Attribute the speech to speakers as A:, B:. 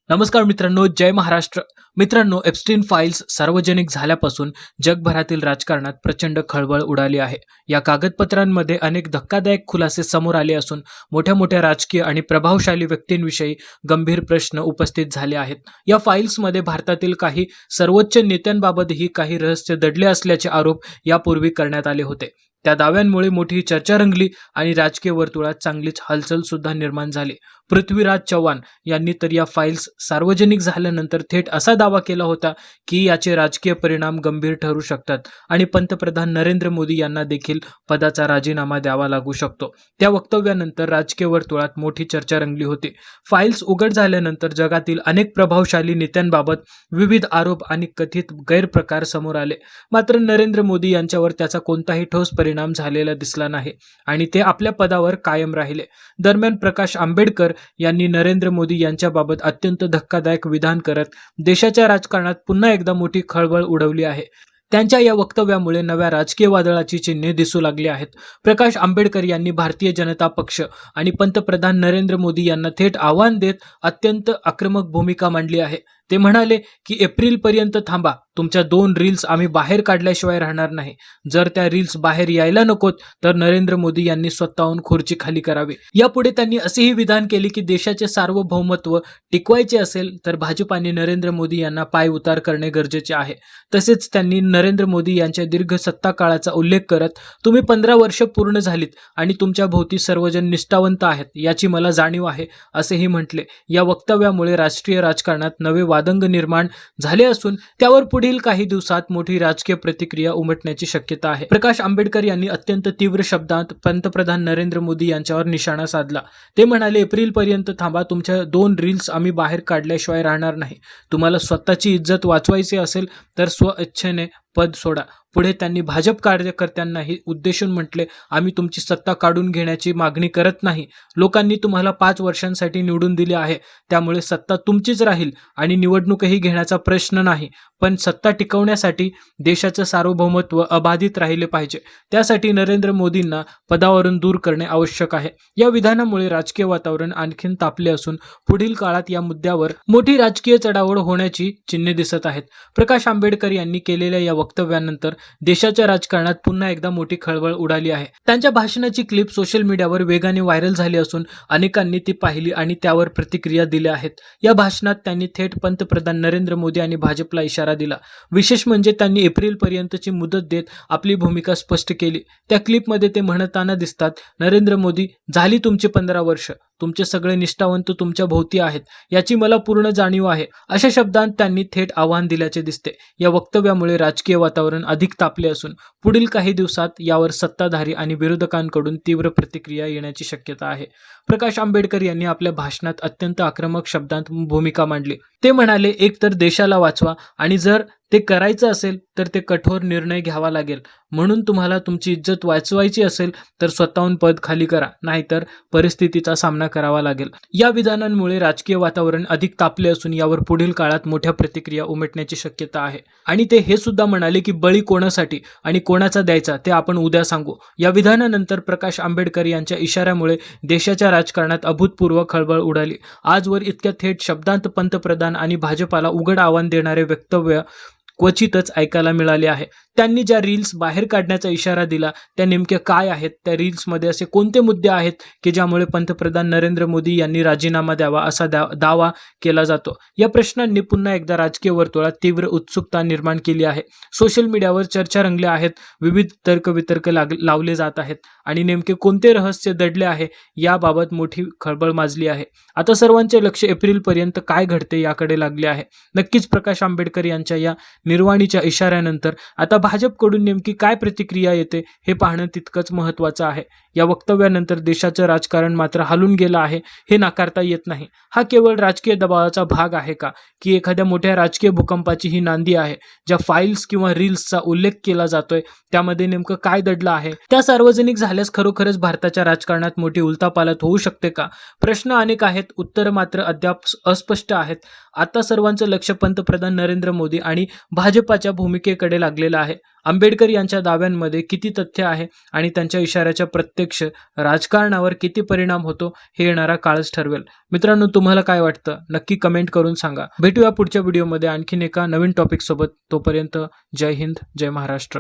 A: नमस्कार मित्रांनो, जय महाराष्ट्र. मित्रांनो, एप्स्टीन फाईल्स सार्वजनिक झाल्यापासून जगभरातील राजकारणात प्रचंड खळबळ उडाली आहे. या कागदपत्रांमध्ये अनेक धक्कादायक खुलासे समोर आले असून मोठ्या मोठ्या राजकीय आणि प्रभावशाली व्यक्तींविषयी गंभीर प्रश्न उपस्थित झाले आहेत. या फाईल्समध्ये भारतातील काही सर्वोच्च नेत्यांबाबतही काही रहस्य दडले असल्याचे आरोप यापूर्वी करण्यात आले होते. त्या दाव्यांमुळे मोठी चर्चा रंगली आणि राजकीय वर्तुळात चांगलीच हालचाल सुद्धा निर्माण झाली. पृथ्वीराज चव्हाण यांनी तर या फाईल्स सार्वजनिक झाल्यानंतर थेट असा दावा केला होता की याचे राजकीय परिणाम गंभीर ठरू शकतात आणि पंतप्रधान नरेंद्र मोदी यांना देखील पदाचा राजीनामा द्यावा लागू शकतो. त्या वक्तव्यानंतर राजकीय वर्तुळात मोठी चर्चा रंगली होती. फाईल्स उघड झाल्यानंतर जगातील अनेक प्रभावशाली नेत्यांबाबत विविध आरोप आणि कथित गैरप्रकार समोर आले. मात्र नरेंद्र मोदी यांच्यावर त्याचा कोणताही ठोस परिणाम झालेला दिसला नाही आणि ते आपल्या पदावर कायम राहिले. दरम्यान प्रकाश आंबेडकर यांनी नरेंद्र मोदी यांच्याबाबत अत्यंत धक्कादायक विधान करत देशाच्या राजकारणात पुन्हा एकदा मोठी खळबळ उडवली आहे. त्यांच्या या वक्तव्यामुळे नव्या राजकीय वादळाची चिन्हे दिसू लागली आहेत. प्रकाश आंबेडकर यांनी भारतीय जनता पक्ष आणि पंतप्रधान नरेंद्र मोदी यांना थेट आव्हान देत अत्यंत आक्रमक भूमिका मांडली आहे. ते म्हणाले की एप्रिलपर्यंत थांबा, तुमच्या 2 रील्स आम्ही बाहेर काढल्याशिवाय राहणार नाही. जर त्या रील्स बाहेर यायला नकोत तर नरेंद्र मोदी यांनी स्वतःहून खुर्ची खाली करावी. यापुढे त्यांनी असेही विधान केले की देशाचे सार्वभौमत्व टिकवायचे असेल तर भाजपाने नरेंद्र मोदी यांना पायउतार करणे गरजेचे आहे. तसेच त्यांनी नरेंद्र मोदी यांच्या दीर्घ सत्ता काळाचा उल्लेख करत तुम्ही 15 वर्ष पूर्ण झालीत आणि तुमच्या भोवती सर्वजण निष्ठावंत आहेत याची मला जाणीव आहे असेही म्हटले. या वक्तव्यामुळे राष्ट्रीय राजकारणात नवे वादंग निर्माण झाले असून त्यावर पुढील काही दिवसात मोठी राजकीय प्रतिक्रिया उमटण्याची शक्यता आहे. प्रकाश आंबेडकर यांनी अत्यंत तीव्र शब्दात पंतप्रधान नरेंद्र मोदी यांच्यावर निशाणा साधला. ते म्हणाले, एप्रिलपर्यंत थांबा, तुमच्या 2 रील्स आम्ही बाहेर काढल्याशिवाय राहणार नाही. तुम्हाला स्वतःची इज्जत वाचवायची असेल तर स्वइच्छेने पद सोडा. पुढे त्यांनी भाजप कार्यकर्त्यांनाही उद्देशून म्हटले, आम्ही तुमची सत्ता काढून घेण्याची मागणी करत नाही. लोकांनी तुम्हाला 5 वर्षांसाठी निवडून दिले आहे, त्यामुळे सत्ता तुमचीच राहील आणि निवडणूकही घेण्याचा प्रश्न नाही. पण सत्ता टिकवण्यासाठी देशाचं सार्वभौमत्व अबाधित राहिले पाहिजे. त्यासाठी नरेंद्र मोदींना पदावरून दूर करणे आवश्यक आहे. या विधानामुळे राजकीय वातावरण आणखीन तापले असून पुढील काळात या मुद्द्यावर मोठी राजकीय चढाओढ होण्याची चिन्हे दिसत आहेत. प्रकाश आंबेडकर यांनी केलेल्या या वक्तव्यानंतर देशाच्या राजकारणात पुन्हा एकदा मोठी खळबळ उडाली आहे. त्यांच्या भाषणाची क्लिप सोशल मीडियावर वेगाने व्हायरल झाली असून अनेकांनी ती पाहिली आणि त्यावर प्रतिक्रिया दिल्या आहेत. या भाषणात त्यांनी थेट पंतप्रधान नरेंद्र मोदी आणि भाजपला इशारा दिला. विशेष म्हणजे त्यांनी एप्रिलपर्यंतची मुदत देत आपली भूमिका स्पष्ट केली. त्या क्लिपमध्ये ते म्हणताना दिसतात, नरेंद्र मोदी, झाली तुमची 15 वर्ष, तुमचे सगळे निष्ठावंत तुमच्या भोवती आहेत याची मला पूर्ण जाणीव आहे, अशा शब्दांत त्यांनी थेट आव्हान दिल्याचे दिसते. या वक्तव्यामुळे राजकीय वातावरण अधिक तापले असून पुढील काही दिवसात यावर सत्ताधारी आणि विरोधकांकडून तीव्र प्रतिक्रिया येण्याची शक्यता आहे. प्रकाश आंबेडकर यांनी आपल्या भाषणात अत्यंत आक्रमक शब्दांत भूमिका मांडली. ते म्हणाले, एक तर देशाला वाचवा आणि जर ते करायचं असेल तर ते कठोर निर्णय घ्यावा लागेल. म्हणून तुम्हाला तुमची इज्जत वाचवायची असेल तर स्वतःहून पद खाली करा, नाहीतर परिस्थितीचा सामना करावा लागेल. या विधानांमुळे राजकीय वातावरण अधिक तापले असून यावर पुढील काळात मोठ्या प्रतिक्रिया उमटण्याची शक्यता आहे. आणि ते हे सुद्धा म्हणाले की बळी कोणासाठी आणि कोणाचा द्यायचा ते आपण उद्या सांगू. या विधानानंतर प्रकाश आंबेडकर यांच्या इशाऱ्यामुळे देशाच्या राजकारणात अभूतपूर्व खळबळ उडाली. आजवर इतक्या थेट शब्दांत पंतप्रधान आणि भाजपाला उघड आव्हान देणारे वक्तव्य क्वचितच ऐकायला मिळाले आहे. त्यांनी ज्या रील्स बाहेर काढण्याचा इशारा दिला त्या नेमक्या काय आहेत? त्या रील्समध्ये असे कोणते मुद्दे आहेत की ज्यामुळे पंतप्रधान नरेंद्र मोदी यांनी राजीनामा द्यावा असा दावा केला जातो? या प्रश्नांनी पुन्हा एकदा राजकीय वर्तुळात तीव्र उत्सुकता निर्माण केली आहे. सोशल मीडियावर चर्चा रंगल्या आहेत, विविध तर्कवितर्क लावले जात आहेत आणि नेमके कोणते रहस्य दडले आहे याबाबत मोठी खळबळ माजली आहे. आता सर्वांचे लक्ष एप्रिलपर्यंत काय घडते याकडे लागले आहे. नक्कीच प्रकाश आंबेडकर यांच्या या निर्वाणीच्या इशाऱ्यानंतर आता भाजपकडून नेमकी काय प्रतिक्रिया येते हे पाहणं तितकंच महत्त्वाचं आहे. या वक्तव्यानंतर देशाचं राजकारण मात्र हालून गेलं आहे हे नाकारता येत नाही. हा केवळ राजकीय दबावाचा भाग आहे का, की एखाद्या मोठ्या राजकीय भूकंपाची ही नांदी आहे? ज्या फाईल्स किंवा रील्सचा उल्लेख केला जातोय त्यामध्ये नेमकं काय दडलं आहे? त्या सार्वजनिक झाल्यास खरोखरच भारताच्या राजकारणात मोठी उलथापालथ होऊ शकते का? प्रश्न अनेक आहेत, उत्तर मात्र अद्याप अस्पष्ट आहेत. आता सर्वांचं लक्ष पंतप्रधान नरेंद्र मोदी आणि भाजपाच्या भूमिकेकडे लागलेला आहे. आंबेडकर यांच्या दाव्यांमध्ये किती तथ्य आहे आणि त्यांच्या इशाऱ्याच्या प्रत्यक्ष राजकारणावर किती परिणाम होतो हे येणारा काळच ठरवेल. मित्रांनो, तुम्हाला काय वाटतं नक्की कमेंट करून सांगा. भेटूया पुढच्या व्हिडिओमध्ये आणखीन एका नवीन टॉपिक सोबत. तोपर्यंत जय हिंद, जय महाराष्ट्र.